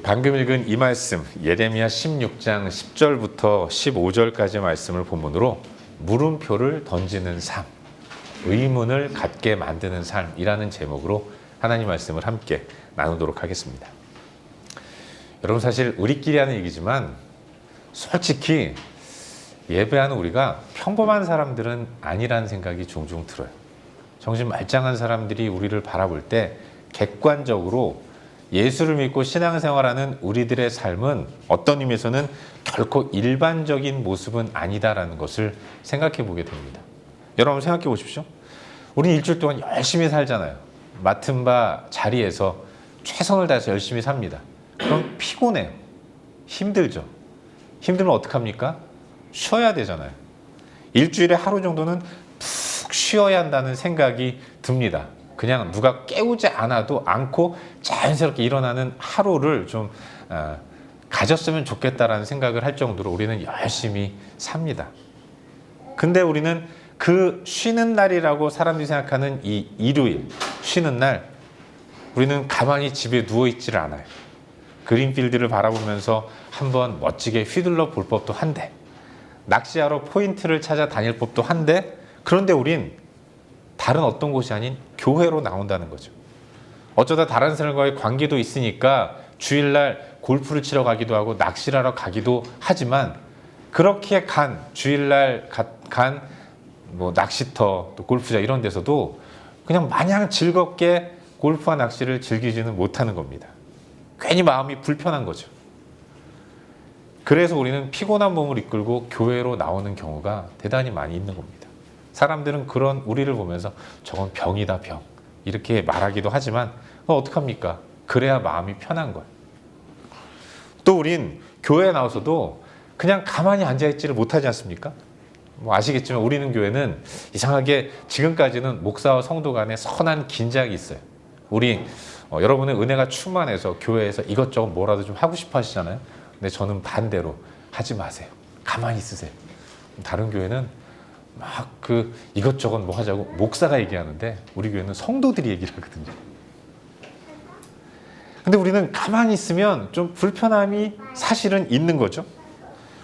방금 읽은 이 말씀 예레미야 16장 10절부터 15절까지 말씀을 본문으로 물음표를 던지는 삶, 의문을 갖게 만드는 삶이라는 제목으로 하나님 말씀을 함께 나누도록 하겠습니다. 여러분, 사실 우리끼리 하는 얘기지만 솔직히 예배하는 우리가 평범한 사람들은 아니라는 생각이 종종 들어요. 정신 말짱한 사람들이 우리를 바라볼 때 객관적으로 예수를 믿고 신앙생활하는 우리들의 삶은 어떤 의미에서는 결코 일반적인 모습은 아니다라는 것을 생각해 보게 됩니다. 여러분 생각해 보십시오. 우리는 일주일 동안 열심히 살잖아요. 맡은 바 자리에서 최선을 다해서 열심히 삽니다. 그럼 피곤해요. 힘들죠. 힘들면 어떡합니까? 쉬어야 되잖아요. 일주일에 하루 정도는 푹 쉬어야 한다는 생각이 듭니다. 그냥 누가 깨우지 않고 자연스럽게 일어나는 하루를 좀 가졌으면 좋겠다라는 생각을 할 정도로 우리는 열심히 삽니다. 근데 우리는 그 쉬는 날이라고 사람들이 생각하는 이 일요일, 쉬는 날, 우리는 가만히 집에 누워있지를 않아요. 그린필드를 바라보면서 한번 멋지게 휘둘러 볼 법도 한데, 낚시하러 포인트를 찾아 다닐 법도 한데, 그런데 우린 다른 어떤 곳이 아닌 교회로 나온다는 거죠. 어쩌다 다른 사람과의 관계도 있으니까 주일날 골프를 치러 가기도 하고 낚시를 하러 가기도 하지만, 그렇게 주일날 간 뭐 낚시터, 또 골프장 이런 데서도 그냥 마냥 즐겁게 골프와 낚시를 즐기지는 못하는 겁니다. 괜히 마음이 불편한 거죠. 그래서 우리는 피곤한 몸을 이끌고 교회로 나오는 경우가 대단히 많이 있는 겁니다. 사람들은 그런 우리를 보면서 저건 병이다, 병, 이렇게 말하기도 하지만 어떡합니까? 그래야 마음이 편한 거예요. 또 우린 교회에 나와서도 그냥 가만히 앉아있지를 못하지 않습니까? 뭐 아시겠지만 우리는 교회는 이상하게 지금까지는 목사와 성도 간에 선한 긴장이 있어요. 우리 여러분의 은혜가 충만해서 교회에서 이것저것 뭐라도 좀 하고 싶어 하시잖아요. 근데 저는 반대로 하지 마세요. 가만히 있으세요. 다른 교회는 막 이것저것 뭐 하자고 목사가 얘기하는데 우리 교회는 성도들이 얘기를 하거든요. 근데 우리는 가만히 있으면 좀 불편함이 사실은 있는 거죠.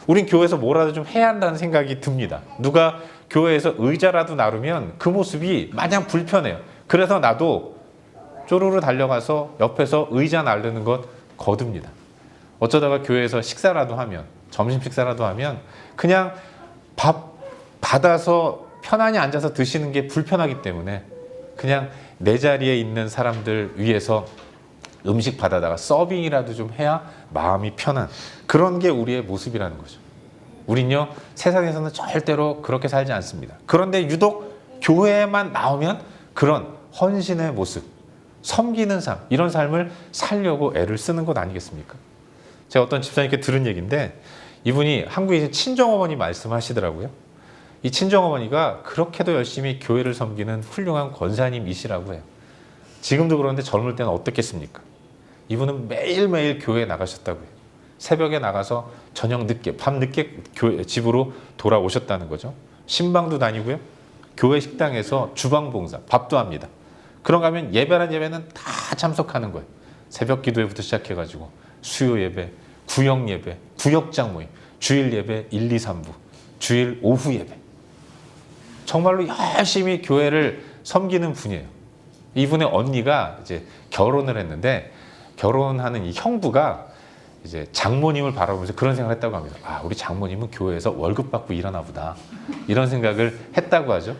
우린 교회에서 뭐라도 좀 해야 한다는 생각이 듭니다. 누가 교회에서 의자라도 나르면 그 모습이 마냥 불편해요. 그래서 나도 쪼르르 달려가서 옆에서 의자 나르는 것 거둡니다. 어쩌다가 교회에서 식사라도 하면, 점심 식사라도 하면 그냥 밥 받아서 편안히 앉아서 드시는 게 불편하기 때문에 그냥 내 자리에 있는 사람들 위해서 음식 받아다가 서빙이라도 좀 해야 마음이 편한 그런 게 우리의 모습이라는 거죠. 우린요, 세상에서는 절대로 그렇게 살지 않습니다. 그런데 유독 교회에만 나오면 그런 헌신의 모습, 섬기는 삶, 이런 삶을 살려고 애를 쓰는 것 아니겠습니까? 제가 어떤 집사님께 들은 얘기인데 이분이 한국에 계신 친정어머니 말씀하시더라고요. 이 친정어머니가 그렇게도 열심히 교회를 섬기는 훌륭한 권사님이시라고 해요. 지금도 그런데 젊을 때는 어떻겠습니까? 이분은 매일매일 교회에 나가셨다고 해요. 새벽에 나가서 저녁 늦게, 밤 늦게 집으로 돌아오셨다는 거죠. 신방도 다니고요. 교회 식당에서 주방 봉사, 밥도 합니다. 그런가 하면 예배란 예배는 다 참석하는 거예요. 새벽 기도회부터 시작해가지고 수요 예배, 구역 예배, 구역장 모임, 주일 예배 1, 2, 3부, 주일 오후 예배. 정말로 열심히 교회를 섬기는 분이에요. 이분의 언니가 이제 결혼을 했는데 결혼하는 이 형부가 이제 장모님을 바라보면서 그런 생각을 했다고 합니다. 아, 우리 장모님은 교회에서 월급 받고 일하나 보다. 이런 생각을 했다고 하죠.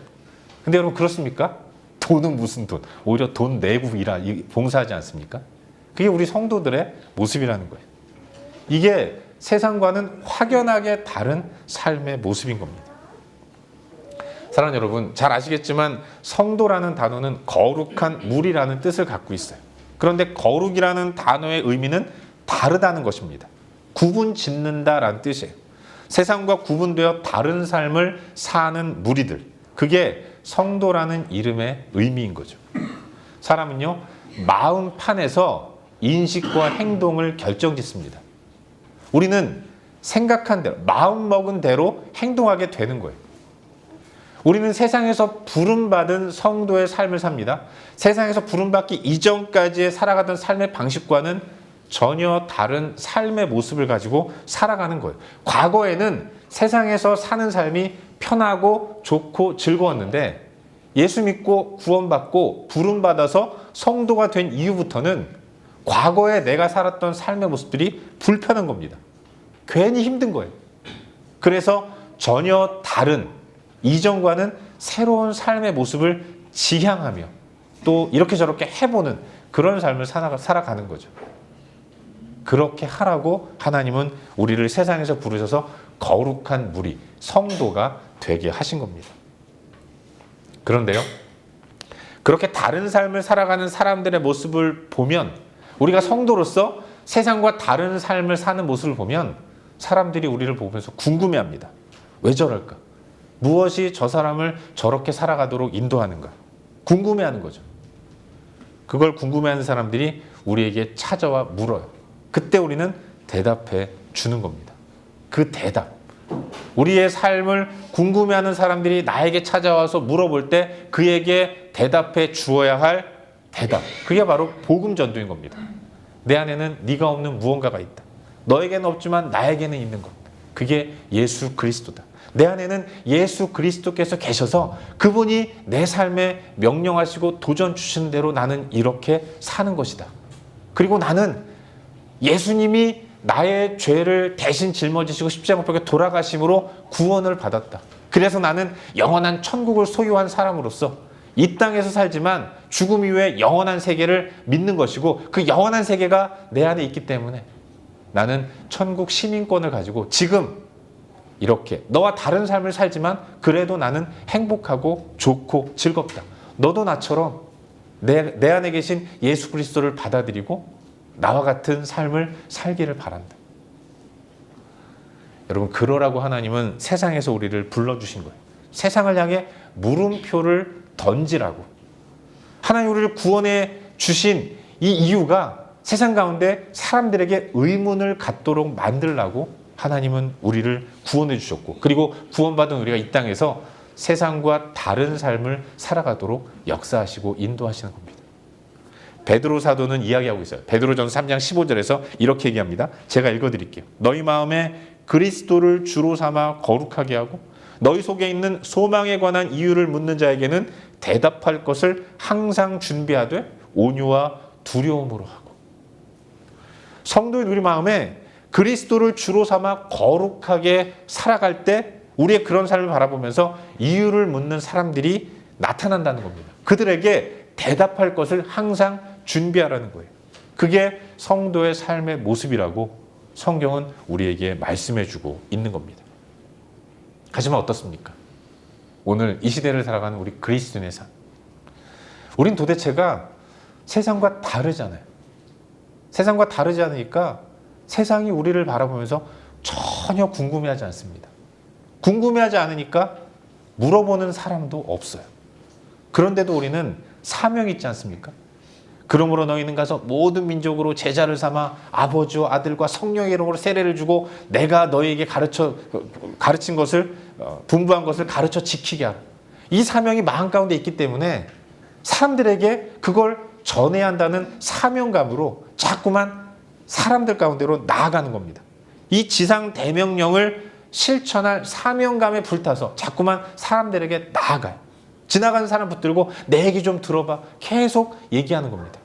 근데 여러분 그렇습니까? 돈은 무슨 돈? 오히려 돈 내고 봉사하지 않습니까? 그게 우리 성도들의 모습이라는 거예요. 이게 세상과는 확연하게 다른 삶의 모습인 겁니다. 사랑하는 여러분, 잘 아시겠지만 성도라는 단어는 거룩한 물이라는 뜻을 갖고 있어요. 그런데 거룩이라는 단어의 의미는 다르다는 것입니다. 구분 짓는다라는 뜻이에요. 세상과 구분되어 다른 삶을 사는 무리들, 그게 성도라는 이름의 의미인 거죠. 사람은요, 마음판에서 인식과 행동을 결정짓습니다. 우리는 생각한 대로, 마음먹은 대로 행동하게 되는 거예요. 우리는 세상에서 부름받은 성도의 삶을 삽니다. 세상에서 부름받기 이전까지의 살아가던 삶의 방식과는 전혀 다른 삶의 모습을 가지고 살아가는 거예요. 과거에는 세상에서 사는 삶이 편하고 좋고 즐거웠는데 예수 믿고 구원받고 부름받아서 성도가 된 이후부터는 과거에 내가 살았던 삶의 모습들이 불편한 겁니다. 괜히 힘든 거예요. 그래서 전혀 다른 이전과는 새로운 삶의 모습을 지향하며 또 이렇게 저렇게 해보는 그런 삶을 살아가는 거죠. 그렇게 하라고 하나님은 우리를 세상에서 부르셔서 거룩한 무리, 성도가 되게 하신 겁니다. 그런데요, 그렇게 다른 삶을 살아가는 사람들의 모습을 보면, 우리가 성도로서 세상과 다른 삶을 사는 모습을 보면 사람들이 우리를 보면서 궁금해합니다. 왜 저럴까? 무엇이 저 사람을 저렇게 살아가도록 인도하는가? 궁금해하는 거죠. 그걸 궁금해하는 사람들이 우리에게 찾아와 물어요. 그때 우리는 대답해 주는 겁니다. 그 대답. 우리의 삶을 궁금해하는 사람들이 나에게 찾아와서 물어볼 때 그에게 대답해 주어야 할 대답. 그게 바로 복음 전도인 겁니다. 내 안에는 네가 없는 무언가가 있다. 너에게는 없지만 나에게는 있는 것. 그게 예수 그리스도다. 내 안에는 예수 그리스도께서 계셔서 그분이 내 삶에 명령하시고 도전 주신 대로 나는 이렇게 사는 것이다. 그리고 나는 예수님이 나의 죄를 대신 짊어지시고 십자가 못 박혀 돌아가심으로 구원을 받았다. 그래서 나는 영원한 천국을 소유한 사람으로서 이 땅에서 살지만 죽음 이후에 영원한 세계를 믿는 것이고 그 영원한 세계가 내 안에 있기 때문에 나는 천국 시민권을 가지고 지금 이렇게 너와 다른 삶을 살지만 그래도 나는 행복하고 좋고 즐겁다. 너도 나처럼 내 안에 계신 예수 그리스도를 받아들이고 나와 같은 삶을 살기를 바란다. 여러분, 그러라고 하나님은 세상에서 우리를 불러주신 거예요. 세상을 향해 물음표를 던지라고. 하나님 우리를 구원해 주신 이 이유가 세상 가운데 사람들에게 의문을 갖도록 만들라고 하나님은 우리를 구원해 주셨고, 그리고 구원받은 우리가 이 땅에서 세상과 다른 삶을 살아가도록 역사하시고 인도하시는 겁니다. 베드로 사도는 이야기하고 있어요. 베드로전서 3장 15절에서 이렇게 얘기합니다. 제가 읽어드릴게요. 너희 마음에 그리스도를 주로 삼아 거룩하게 하고 너희 속에 있는 소망에 관한 이유를 묻는 자에게는 대답할 것을 항상 준비하되 온유와 두려움으로 하고. 성도인 우리 마음에 그리스도를 주로 삼아 거룩하게 살아갈 때 우리의 그런 삶을 바라보면서 이유를 묻는 사람들이 나타난다는 겁니다. 그들에게 대답할 것을 항상 준비하라는 거예요. 그게 성도의 삶의 모습이라고 성경은 우리에게 말씀해주고 있는 겁니다. 하지만 어떻습니까? 오늘 이 시대를 살아가는 우리 그리스도인의 삶. 우린 도대체가 세상과 다르잖아요. 세상과 다르지 않으니까 세상이 우리를 바라보면서 전혀 궁금해하지 않습니다. 궁금해하지 않으니까 물어보는 사람도 없어요. 그런데도 우리는 사명이 있지 않습니까? 그러므로 너희는 가서 모든 민족으로 제자를 삼아 아버지와 아들과 성령의 이름으로 세례를 주고 내가 너희에게 가르친 것을 분부한 것을 가르쳐 지키게 하라. 이 사명이 마음 가운데 있기 때문에 사람들에게 그걸 전해야 한다는 사명감으로 자꾸만 사람들 가운데로 나아가는 겁니다. 이 지상 대명령을 실천할 사명감에 불타서 자꾸만 사람들에게 나아가요. 지나가는 사람 붙들고 내 얘기 좀 들어봐. 계속 얘기하는 겁니다.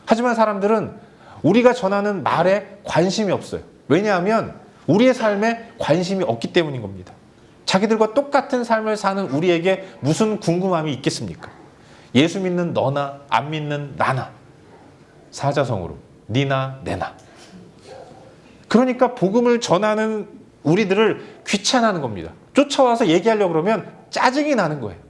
하지만 사람들은 우리가 전하는 말에 관심이 없어요. 왜냐하면 우리의 삶에 관심이 없기 때문인 겁니다. 자기들과 똑같은 삶을 사는 우리에게 무슨 궁금함이 있겠습니까? 예수 믿는 너나 안 믿는 나나, 사자성어로 니나 내나. 그러니까 복음을 전하는 우리들을 귀찮아하는 겁니다. 쫓아와서 얘기하려고 그러면 짜증이 나는 거예요.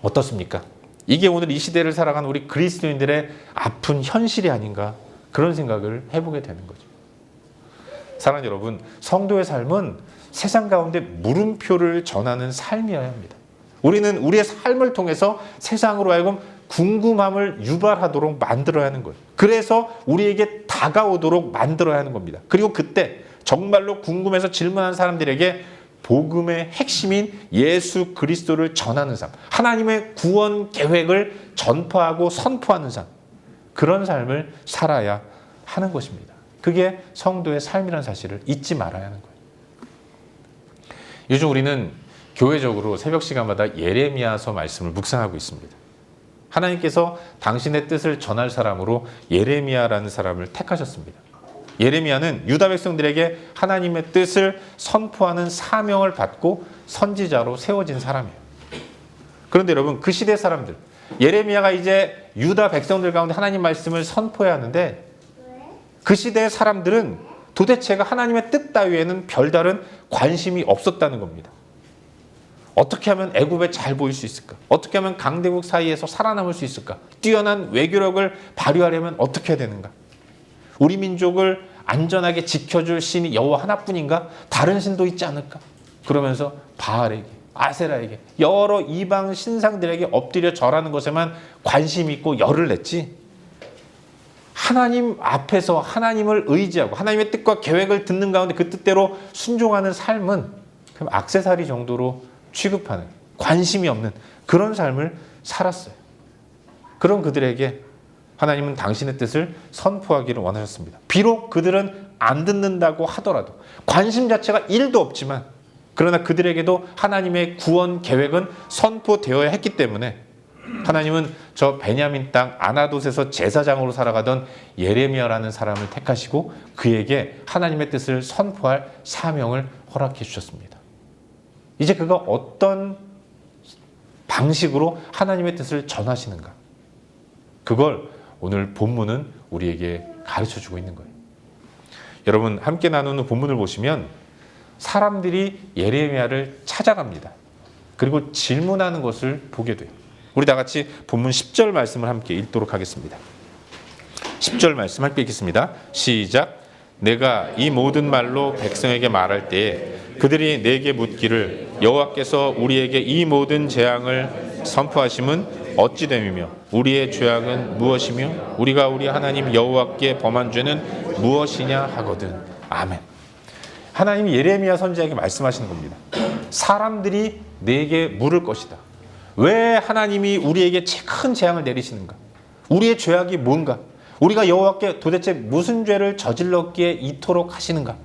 어떻습니까? 이게 오늘 이 시대를 살아가는 우리 그리스도인들의 아픈 현실이 아닌가, 그런 생각을 해보게 되는 거죠. 사랑하는 여러분, 성도의 삶은 세상 가운데 물음표를 전하는 삶이어야 합니다. 우리는 우리의 삶을 통해서 세상으로 하여금 궁금함을 유발하도록 만들어야 하는 거예요. 그래서 우리에게 다가오도록 만들어야 하는 겁니다. 그리고 그때 정말로 궁금해서 질문하는 사람들에게 복음의 핵심인 예수 그리스도를 전하는 삶, 하나님의 구원 계획을 전파하고 선포하는 삶, 그런 삶을 살아야 하는 것입니다. 그게 성도의 삶이라는 사실을 잊지 말아야 하는 거예요. 요즘 우리는 교회적으로 새벽 시간마다 예레미야서 말씀을 묵상하고 있습니다. 하나님께서 당신의 뜻을 전할 사람으로 예레미야라는 사람을 택하셨습니다. 예레미야는 유다 백성들에게 하나님의 뜻을 선포하는 사명을 받고 선지자로 세워진 사람이에요. 그런데 여러분, 그 시대 사람들, 예레미야가 이제 유다 백성들 가운데 하나님 말씀을 선포해야 하는데 그 시대의 사람들은 도대체가 하나님의 뜻 따위에는 별다른 관심이 없었다는 겁니다. 어떻게 하면 애굽에 잘 보일 수 있을까? 어떻게 하면 강대국 사이에서 살아남을 수 있을까? 뛰어난 외교력을 발휘하려면 어떻게 해야 되는가? 우리 민족을 안전하게 지켜줄 신이 여호와 하나뿐인가? 다른 신도 있지 않을까? 그러면서 바알에게, 아세라에게, 여러 이방 신상들에게 엎드려 절하는 것에만 관심이 있고 열을 냈지, 하나님 앞에서 하나님을 의지하고 하나님의 뜻과 계획을 듣는 가운데 그 뜻대로 순종하는 삶은 그냥 액세서리 정도로 취급하는, 관심이 없는 그런 삶을 살았어요. 그런 그들에게 하나님은 당신의 뜻을 선포하기를 원하셨습니다. 비록 그들은 안 듣는다고 하더라도, 관심 자체가 1도 없지만, 그러나 그들에게도 하나님의 구원 계획은 선포되어야 했기 때문에 하나님은 저 베냐민 땅 아나돗에서 제사장으로 살아가던 예레미야라는 사람을 택하시고 그에게 하나님의 뜻을 선포할 사명을 허락해 주셨습니다. 이제 그가 어떤 방식으로 하나님의 뜻을 전하시는가, 그걸 오늘 본문은 우리에게 가르쳐주고 있는 거예요. 여러분, 함께 나누는 본문을 보시면 사람들이 예레미야를 찾아갑니다. 그리고 질문하는 것을 보게 돼요. 우리 다 같이 본문 10절 말씀을 함께 읽도록 하겠습니다. 10절 말씀 함께 읽겠습니다. 시작. 내가 이 모든 말로 백성에게 말할 때에 그들이 내게 묻기를 여호와께서 우리에게 이 모든 재앙을 선포하심은 어찌 됨이며 우리의 죄악은 무엇이며 우리가 우리 하나님 여호와께 범한 죄는 무엇이냐 하거든. 아멘. 하나님이 예레미야 선지자에게 말씀하시는 겁니다. 사람들이 내게 물을 것이다. 왜 하나님이 우리에게 큰 재앙을 내리시는가? 우리의 죄악이 뭔가? 우리가 여호와께 도대체 무슨 죄를 저질렀기에 이토록 하시는가?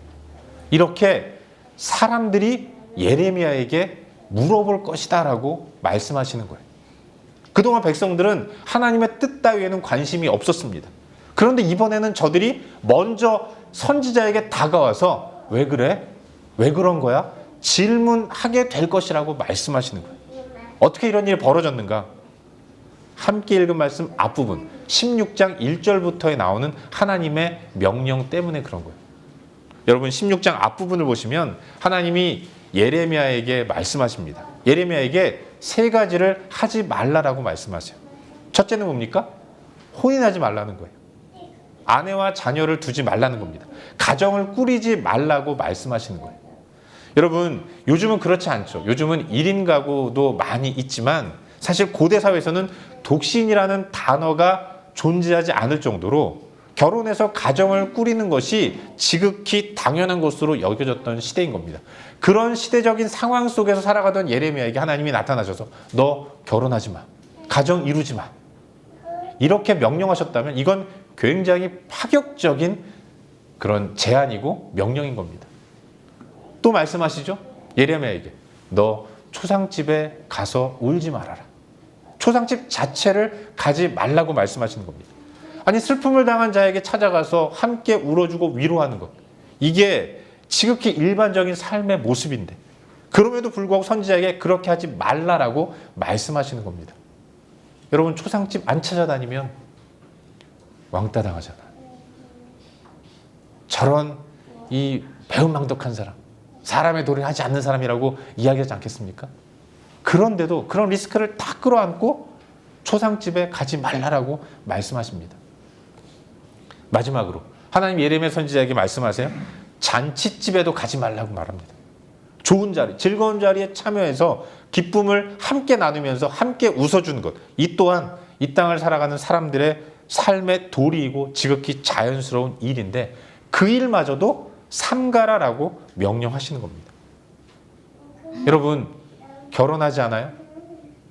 이렇게 사람들이 예레미야에게 물어볼 것이다 라고 말씀하시는 거예요. 그동안 백성들은 하나님의 뜻 따위에는 관심이 없었습니다. 그런데 이번에는 저들이 먼저 선지자에게 다가와서 왜 그래? 왜 그런 거야? 질문하게 될 것이라고 말씀하시는 거예요. 어떻게 이런 일이 벌어졌는가? 함께 읽은 말씀 앞부분 16장 1절부터에 나오는 하나님의 명령 때문에 그런 거예요. 여러분, 16장 앞부분을 보시면 하나님이 예레미야에게 말씀하십니다. 예레미야에게 3가지를 하지 말라라고 말씀하세요. 첫째는 뭡니까? 혼인하지 말라는 거예요. 아내와 자녀를 두지 말라는 겁니다. 가정을 꾸리지 말라고 말씀하시는 거예요. 여러분, 요즘은 그렇지 않죠. 요즘은 1인 가구도 많이 있지만 사실 고대 사회에서는 독신이라는 단어가 존재하지 않을 정도로 결혼해서 가정을 꾸리는 것이 지극히 당연한 것으로 여겨졌던 시대인 겁니다. 그런 시대적인 상황 속에서 살아가던 예레미야에게 하나님이 나타나셔서 너 결혼하지 마, 가정 이루지 마, 이렇게 명령하셨다면 이건 굉장히 파격적인 그런 제안이고 명령인 겁니다. 또 말씀하시죠. 예레미야에게 너 초상집에 가서 울지 말아라. 초상집 자체를 가지 말라고 말씀하시는 겁니다. 아니, 슬픔을 당한 자에게 찾아가서 함께 울어주고 위로하는 것, 이게 지극히 일반적인 삶의 모습인데 그럼에도 불구하고 선지자에게 그렇게 하지 말라라고 말씀하시는 겁니다. 여러분, 초상집 안 찾아다니면 왕따 당하잖아. 저런 이 배은망덕한 사람, 사람의 도리를 하지 않는 사람이라고 이야기하지 않겠습니까? 그런데도 그런 리스크를 다 끌어안고 초상집에 가지 말라라고 말씀하십니다. 마지막으로 하나님 예레미야 선지자에게 말씀하세요. 잔치집에도 가지 말라고 말합니다. 좋은 자리, 즐거운 자리에 참여해서 기쁨을 함께 나누면서 함께 웃어주는 것, 이 또한 이 땅을 살아가는 사람들의 삶의 도리이고 지극히 자연스러운 일인데 그 일마저도 삼가라라고 명령하시는 겁니다. 여러분, 결혼하지 않아요?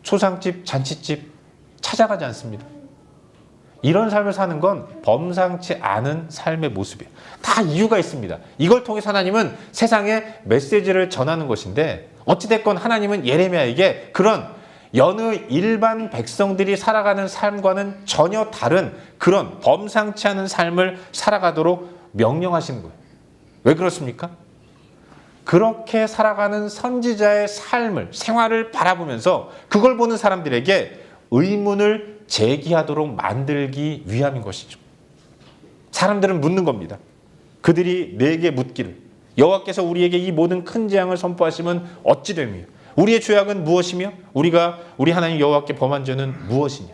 초상집, 잔치집 찾아가지 않습니다. 이런 삶을 사는 건 범상치 않은 삶의 모습이에요. 다 이유가 있습니다. 이걸 통해서 하나님은 세상에 메시지를 전하는 것인데, 어찌됐건 하나님은 예레미야에게 그런 여느 일반 백성들이 살아가는 삶과는 전혀 다른 그런 범상치 않은 삶을 살아가도록 명령하시는 거예요. 왜 그렇습니까? 그렇게 살아가는 선지자의 삶을, 생활을 바라보면서 그걸 보는 사람들에게 의문을 제기하도록 만들기 위함인 것이죠. 사람들은 묻는 겁니다. 그들이 내게 묻기를, 여호와께서 우리에게 이 모든 큰 재앙을 선포하시면 어찌 됨이요? 우리의 죄악은 무엇이며 우리 하나님 여호와께 범한 죄는 무엇이냐?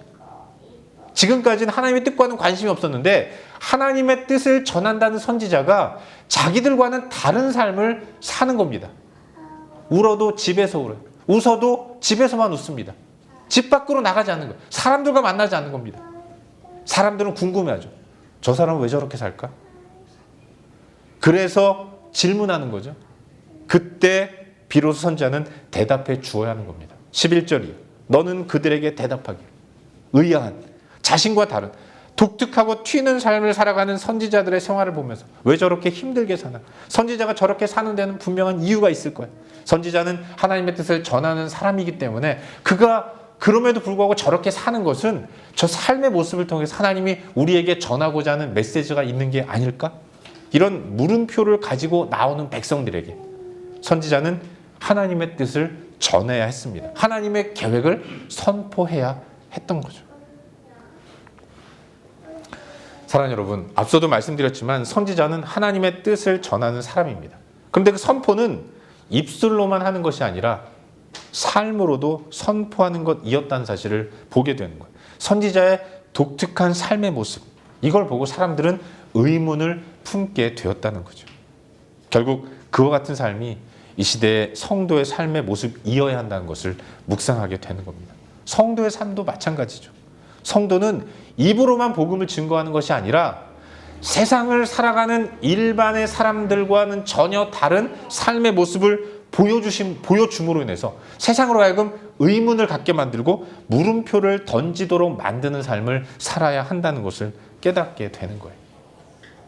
지금까지는 하나님의 뜻과는 관심이 없었는데 하나님의 뜻을 전한다는 선지자가 자기들과는 다른 삶을 사는 겁니다. 울어도 집에서 울어요. 웃어도 집에서만 웃습니다. 집 밖으로 나가지 않는 거예요. 사람들과 만나지 않는 겁니다. 사람들은 궁금해하죠. 저 사람은 왜 저렇게 살까? 그래서 질문하는 거죠. 그때 비로소 선지자는 대답해 주어야 하는 겁니다. 11절이요. 너는 그들에게 대답하기를. 의아한, 자신과 다른, 독특하고 튀는 삶을 살아가는 선지자들의 생활을 보면서 왜 저렇게 힘들게 사나? 선지자가 저렇게 사는 데는 분명한 이유가 있을 거예요. 선지자는 하나님의 뜻을 전하는 사람이기 때문에 그가 그럼에도 불구하고 저렇게 사는 것은 저 삶의 모습을 통해서 하나님이 우리에게 전하고자 하는 메시지가 있는 게 아닐까? 이런 물음표를 가지고 나오는 백성들에게 선지자는 하나님의 뜻을 전해야 했습니다. 하나님의 계획을 선포해야 했던 거죠. 사랑하는 여러분, 앞서도 말씀드렸지만 선지자는 하나님의 뜻을 전하는 사람입니다. 그런데 그 선포는 입술로만 하는 것이 아니라 삶으로도 선포하는 것이었다는 사실을 보게 되는 거예요. 선지자의 독특한 삶의 모습, 이걸 보고 사람들은 의문을 품게 되었다는 거죠. 결국 그와 같은 삶이 이 시대의 성도의 삶의 모습이어야 한다는 것을 묵상하게 되는 겁니다. 성도의 삶도 마찬가지죠. 성도는 입으로만 복음을 증거하는 것이 아니라 세상을 살아가는 일반의 사람들과는 전혀 다른 삶의 모습을 보여줌으로 인해서 세상으로 하여금 의문을 갖게 만들고 물음표를 던지도록 만드는 삶을 살아야 한다는 것을 깨닫게 되는 거예요.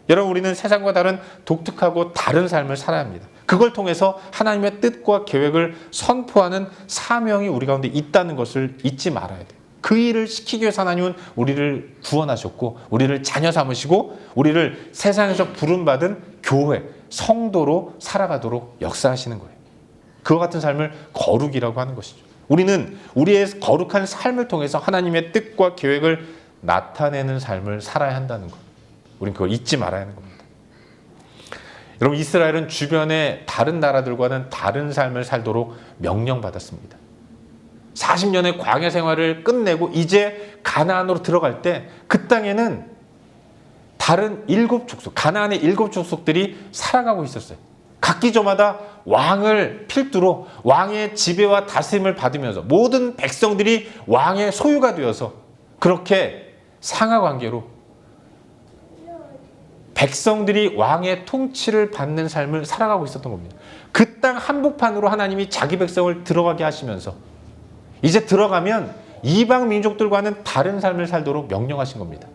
여러분, 우리는 세상과 다른 독특하고 다른 삶을 살아야 합니다. 그걸 통해서 하나님의 뜻과 계획을 선포하는 사명이 우리 가운데 있다는 것을 잊지 말아야 돼요. 그 일을 시키기 위해서 하나님은 우리를 구원하셨고 우리를 자녀 삼으시고 우리를 세상에서 부름받은 교회, 성도로 살아가도록 역사하시는 거예요. 그와 같은 삶을 거룩이라고 하는 것이죠. 우리는 우리의 거룩한 삶을 통해서 하나님의 뜻과 계획을 나타내는 삶을 살아야 한다는 것. 우리는 그걸 잊지 말아야 하는 겁니다. 여러분, 이스라엘은 주변의 다른 나라들과는 다른 삶을 살도록 명령받았습니다. 40년의 광야 생활을 끝내고 이제 가나안으로 들어갈 때 그 땅에는 다른 7족속, 가나안의 7족속들이 살아가고 있었어요. 각 기조마다 왕을 필두로 왕의 지배와 다스림을 받으면서 모든 백성들이 왕의 소유가 되어서 그렇게 상하관계로 백성들이 왕의 통치를 받는 삶을 살아가고 있었던 겁니다. 그 땅 한복판으로 하나님이 자기 백성을 들어가게 하시면서 이제 들어가면 이방 민족들과는 다른 삶을 살도록 명령하신 겁니다.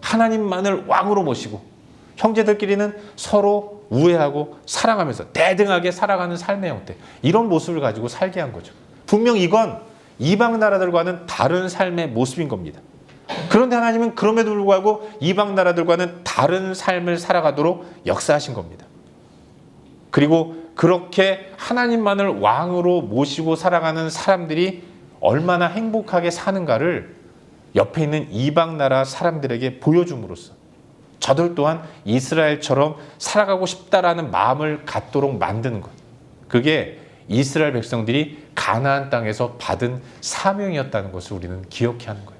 하나님만을 왕으로 모시고 형제들끼리는 서로 우애하고 사랑하면서 대등하게 살아가는 삶의 형태, 이런 모습을 가지고 살게 한 거죠. 분명 이건 이방 나라들과는 다른 삶의 모습인 겁니다. 그런데 하나님은 그럼에도 불구하고 이방 나라들과는 다른 삶을 살아가도록 역사하신 겁니다. 그리고 그렇게 하나님만을 왕으로 모시고 살아가는 사람들이 얼마나 행복하게 사는가를 옆에 있는 이방 나라 사람들에게 보여줌으로써 저들 또한 이스라엘처럼 살아가고 싶다라는 마음을 갖도록 만드는 것. 그게 이스라엘 백성들이 가나안 땅에서 받은 사명이었다는 것을 우리는 기억해야 하는 거예요.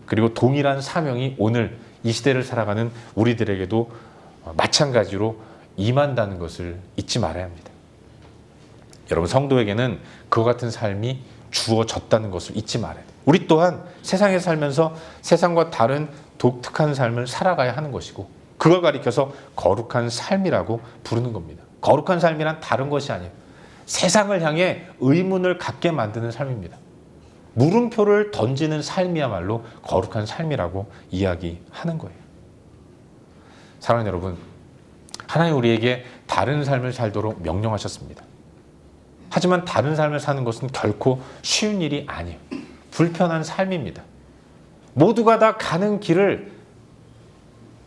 그리고 동일한 사명이 오늘 이 시대를 살아가는 우리들에게도 마찬가지로 임한다는 것을 잊지 말아야 합니다. 여러분, 성도에게는 그와 같은 삶이 주어졌다는 것을 잊지 말아야 돼요. 우리 또한 세상에 살면서 세상과 다른 독특한 삶을 살아가야 하는 것이고 그걸 가리켜서 거룩한 삶이라고 부르는 겁니다. 거룩한 삶이란 다른 것이 아니에요. 세상을 향해 의문을 갖게 만드는 삶입니다. 물음표를 던지는 삶이야말로 거룩한 삶이라고 이야기하는 거예요. 사랑하는 여러분, 하나님 우리에게 다른 삶을 살도록 명령하셨습니다. 하지만 다른 삶을 사는 것은 결코 쉬운 일이 아니에요. 불편한 삶입니다. 모두가 다 가는 길을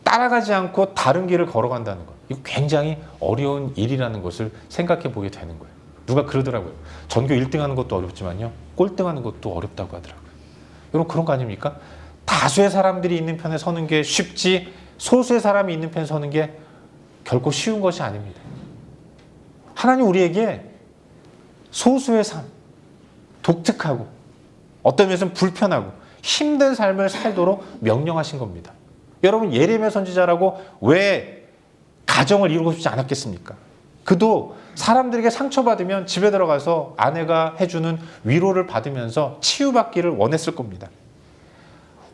따라가지 않고 다른 길을 걸어간다는 것, 이거 굉장히 어려운 일이라는 것을 생각해 보게 되는 거예요. 누가 그러더라고요. 전교 1등 하는 것도 어렵지만요, 꼴등 하는 것도 어렵다고 하더라고요. 여러분, 그런 거 아닙니까? 다수의 사람들이 있는 편에 서는 게 쉽지, 소수의 사람이 있는 편에 서는 게 결코 쉬운 것이 아닙니다. 하나님 우리에게 소수의 삶, 독특하고 어떤 면에서는 불편하고 힘든 삶을 살도록 명령하신 겁니다. 여러분, 예레미야 선지자라고 왜 가정을 이루고 싶지 않았겠습니까? 그도 사람들에게 상처받으면 집에 들어가서 아내가 해주는 위로를 받으면서 치유받기를 원했을 겁니다.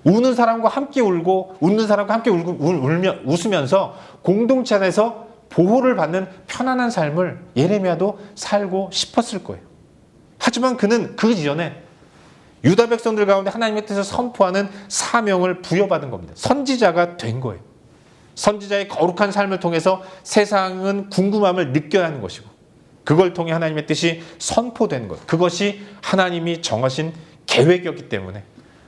우는 사람과 함께 울고 웃는 사람과 함께 웃으면서 공동체 안에서 보호를 받는 편안한 삶을 예레미야도 살고 싶었을 거예요. 하지만 그는 그 이전에 유다 백성들 가운데 하나님의 뜻을 선포하는 사명을 부여받은 겁니다. 선지자가 된 거예요. 선지자의 거룩한 삶을 통해서 세상은 궁금함을 느껴야 하는 것이고, 그걸 통해 하나님의 뜻이 선포된 것, 그것이 하나님이 정하신 계획이었기 때문에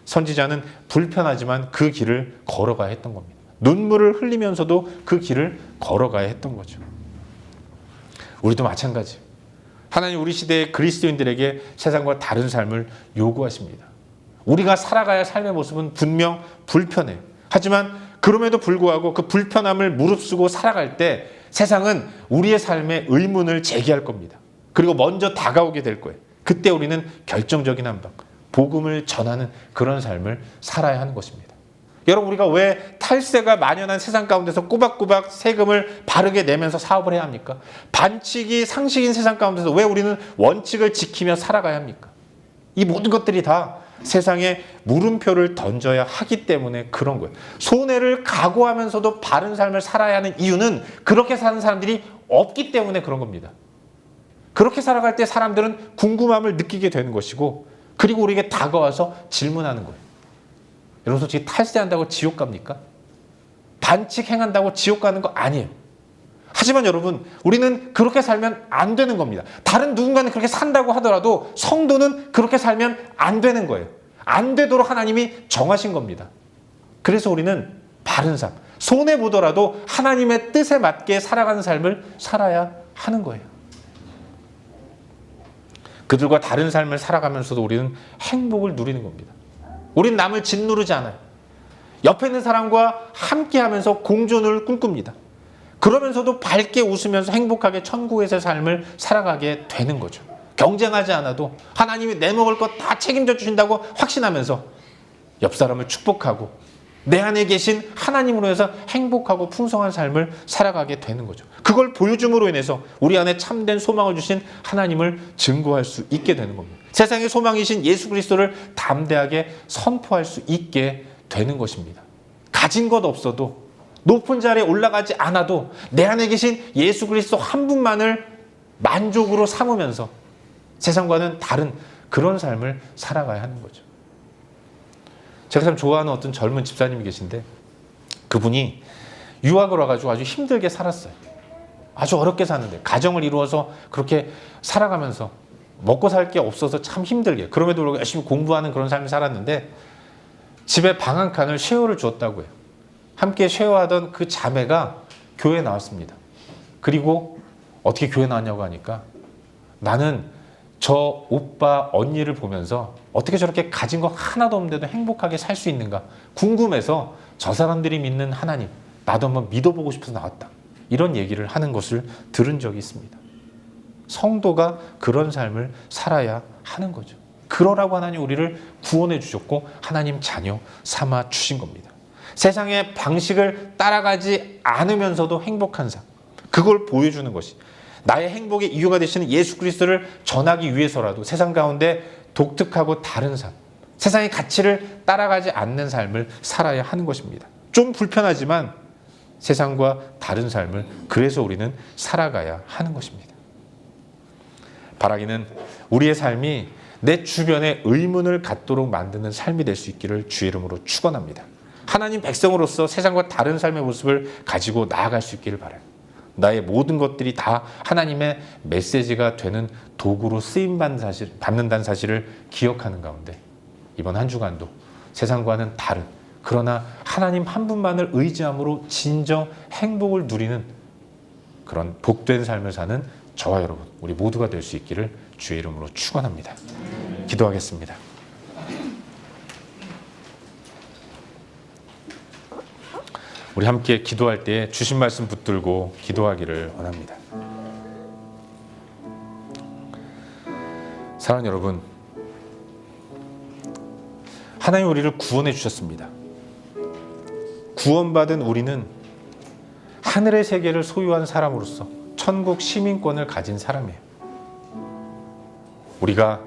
선지자는 불편하지만 그 길을 걸어가야 했던 겁니다. 눈물을 흘리면서도 그 길을 걸어가야 했던 거죠. 우리도 마찬가지예요. 하나님 우리 시대의 그리스도인들에게 세상과 다른 삶을 요구하십니다. 우리가 살아가야 할 삶의 모습은 분명 불편해요. 하지만 그럼에도 불구하고 그 불편함을 무릅쓰고 살아갈 때 세상은 우리의 삶에 의문을 제기할 겁니다. 그리고 먼저 다가오게 될 거예요. 그때 우리는 결정적인 한 방, 복음을 전하는 그런 삶을 살아야 하는 것입니다. 여러분, 우리가 왜 탈세가 만연한 세상 가운데서 꼬박꼬박 세금을 바르게 내면서 사업을 해야 합니까? 반칙이 상식인 세상 가운데서 왜 우리는 원칙을 지키며 살아가야 합니까? 이 모든 것들이 다 세상에 물음표를 던져야 하기 때문에 그런 거예요. 손해를 각오하면서도 바른 삶을 살아야 하는 이유는 그렇게 사는 사람들이 없기 때문에 그런 겁니다. 그렇게 살아갈 때 사람들은 궁금함을 느끼게 되는 것이고, 그리고 우리에게 다가와서 질문하는 거예요. 여러분, 솔직히 탈세한다고 지옥 갑니까? 반칙 행한다고 지옥 가는 거 아니에요. 하지만 여러분, 우리는 그렇게 살면 안 되는 겁니다. 다른 누군가는 그렇게 산다고 하더라도 성도는 그렇게 살면 안 되는 거예요. 안 되도록 하나님이 정하신 겁니다. 그래서 우리는 바른 삶, 손해보더라도 하나님의 뜻에 맞게 살아가는 삶을 살아야 하는 거예요. 그들과 다른 삶을 살아가면서도 우리는 행복을 누리는 겁니다. 우린 남을 짓누르지 않아요. 옆에 있는 사람과 함께하면서 공존을 꿈꿉니다. 그러면서도 밝게 웃으면서 행복하게 천국에서의 삶을 살아가게 되는 거죠. 경쟁하지 않아도 하나님이 내 먹을 것 다 책임져 주신다고 확신하면서 옆 사람을 축복하고 내 안에 계신 하나님으로 해서 행복하고 풍성한 삶을 살아가게 되는 거죠. 그걸 보여줌으로 인해서 우리 안에 참된 소망을 주신 하나님을 증거할 수 있게 되는 겁니다. 세상의 소망이신 예수 그리스도를 담대하게 선포할 수 있게 되는 것입니다. 가진 것 없어도, 높은 자리에 올라가지 않아도 내 안에 계신 예수 그리스도 한 분만을 만족으로 삼으면서 세상과는 다른 그런 삶을 살아가야 하는 거죠. 제가 참 좋아하는 어떤 젊은 집사님이 계신데, 그분이 유학을 와가지고 아주 힘들게 살았어요. 아주 어렵게 사는데, 가정을 이루어서 그렇게 살아가면서 먹고 살 게 없어서 참 힘들게, 그럼에도 불구하고 열심히 공부하는 그런 삶을 살았는데, 집에 방 한 칸을 쉐어를 주었다고 해요. 함께 쉐어하던 그 자매가 교회에 나왔습니다. 그리고 어떻게 교회에 나왔냐고 하니까, 나는 저 오빠 언니를 보면서 어떻게 저렇게 가진 거 하나도 없는데도 행복하게 살 수 있는가 궁금해서 저 사람들이 믿는 하나님, 나도 한번 믿어보고 싶어서 나왔다. 이런 얘기를 하는 것을 들은 적이 있습니다. 성도가 그런 삶을 살아야 하는 거죠. 그러라고 하나님 우리를 구원해 주셨고 하나님 자녀 삼아 주신 겁니다. 세상의 방식을 따라가지 않으면서도 행복한 삶, 그걸 보여주는 것이 나의 행복의 이유가 되시는 예수 그리스도를 전하기 위해서라도 세상 가운데 독특하고 다른 삶, 세상의 가치를 따라가지 않는 삶을 살아야 하는 것입니다. 좀 불편하지만 세상과 다른 삶을 그래서 우리는 살아가야 하는 것입니다. 바라기는 우리의 삶이 내 주변에 의문을 갖도록 만드는 삶이 될 수 있기를 주의 이름으로 축원합니다. 하나님 백성으로서 세상과 다른 삶의 모습을 가지고 나아갈 수 있기를 바라요. 나의 모든 것들이 다 하나님의 메시지가 되는 도구로 쓰임받는다는 사실을 기억하는 가운데 이번 한 주간도 세상과는 다른, 그러나 하나님 한 분만을 의지함으로 진정 행복을 누리는 그런 복된 삶을 사는 저와 여러분, 우리 모두가 될 수 있기를 주의 이름으로 축원합니다. 기도하겠습니다. 우리 함께 기도할 때 주신 말씀 붙들고 기도하기를 원합니다. 사랑하는 여러분, 하나님 우리를 구원해 주셨습니다. 구원받은 우리는 하늘의 세계를 소유한 사람으로서 천국 시민권을 가진 사람이에요. 우리가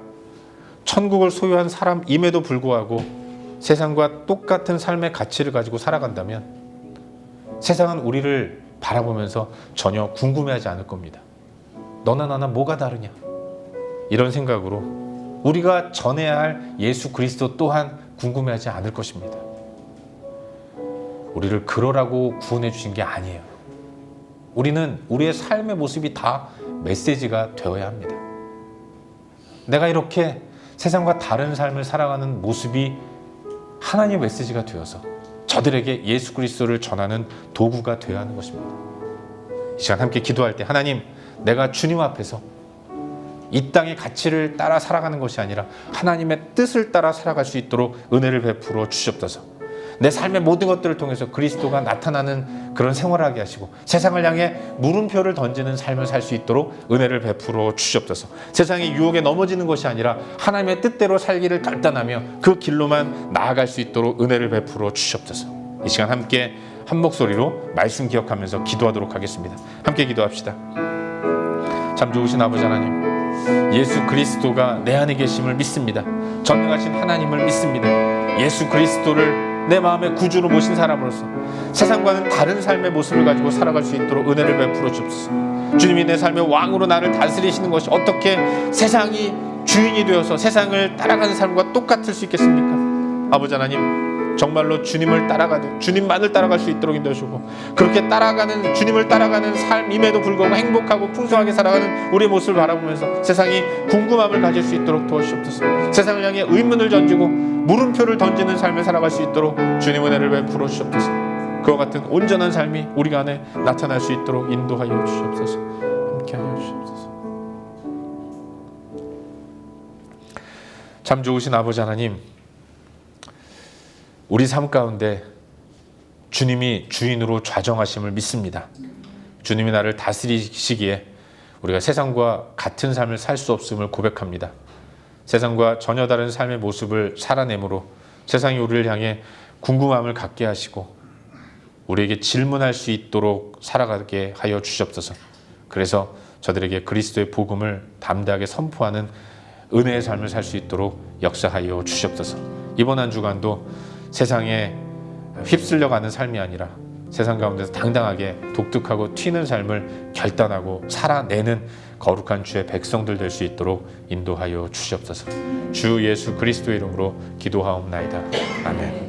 천국을 소유한 사람임에도 불구하고 세상과 똑같은 삶의 가치를 가지고 살아간다면 세상은 우리를 바라보면서 전혀 궁금해하지 않을 겁니다. 너나 나나 뭐가 다르냐? 이런 생각으로 우리가 전해야 할 예수 그리스도 또한 궁금해하지 않을 것입니다. 우리를 그러라고 구원해 주신 게 아니에요. 우리는 우리의 삶의 모습이 다 메시지가 되어야 합니다. 내가 이렇게 세상과 다른 삶을 살아가는 모습이 하나님의 메시지가 되어서 저들에게 예수 그리스도를 전하는 도구가 되어야 하는 것입니다. 이 시간 함께 기도할 때 하나님, 내가 주님 앞에서 이 땅의 가치를 따라 살아가는 것이 아니라 하나님의 뜻을 따라 살아갈 수 있도록 은혜를 베풀어 주시옵소서. 내 삶의 모든 것들을 통해서 그리스도가 나타나는 그런 생활을 하게 하시고 세상을 향해 물음표를 던지는 삶을 살 수 있도록 은혜를 베풀어 주시옵소서. 세상의 유혹에 넘어지는 것이 아니라 하나님의 뜻대로 살기를 결단하며 그 길로만 나아갈 수 있도록 은혜를 베풀어 주시옵소서. 이 시간 함께 한 목소리로 말씀 기억하면서 기도하도록 하겠습니다. 함께 기도합시다. 참 좋으신 아버지 하나님, 예수 그리스도가 내 안에 계심을 믿습니다. 전능하신 하나님을 믿습니다. 예수 그리스도를 내 마음의 구주로 모신 사람으로서 세상과는 다른 삶의 모습을 가지고 살아갈 수 있도록 은혜를 베풀어 주옵소서. 주님이 내 삶의 왕으로 나를 다스리시는 것이 어떻게 세상이 주인이 되어서 세상을 따라가는 삶과 똑같을 수 있겠습니까? 아버지 하나님, 정말로 주님을 따라가듯 주님만을 따라갈 수 있도록 인도하시고 그렇게 따라가는 주님을 따라가는 삶임에도 불구하고 행복하고 풍성하게 살아가는 우리의 모습을 바라보면서 세상이 궁금함을 가질 수 있도록 도와주시옵소서. 세상을 향해 의문을 던지고 물음표를 던지는 삶을 살아갈 수 있도록 주님 은혜를 베풀어 주시옵소서. 그와 같은 온전한 삶이 우리 안에 나타날 수 있도록 인도하여 주시옵소서. 함께하여 주시옵소서. 참 좋으신 아버지 하나님, 우리 삶 가운데 주님이 주인으로 좌정하심을 믿습니다. 주님이 나를 다스리시기에 우리가 세상과 같은 삶을 살 수 없음을 고백합니다. 세상과 전혀 다른 삶의 모습을 살아내므로 세상이 우리를 향해 궁금함을 갖게 하시고 우리에게 질문할 수 있도록 살아가게 하여 주시옵소서. 그래서 저들에게 그리스도의 복음을 담대하게 선포하는 은혜의 삶을 살 수 있도록 역사하여 주시옵소서. 이번 한 주간도 세상에 휩쓸려가는 삶이 아니라 세상 가운데서 당당하게 독특하고 튀는 삶을 결단하고 살아내는 거룩한 주의 백성들 될 수 있도록 인도하여 주시옵소서. 주 예수 그리스도의 이름으로 기도하옵나이다. 아멘.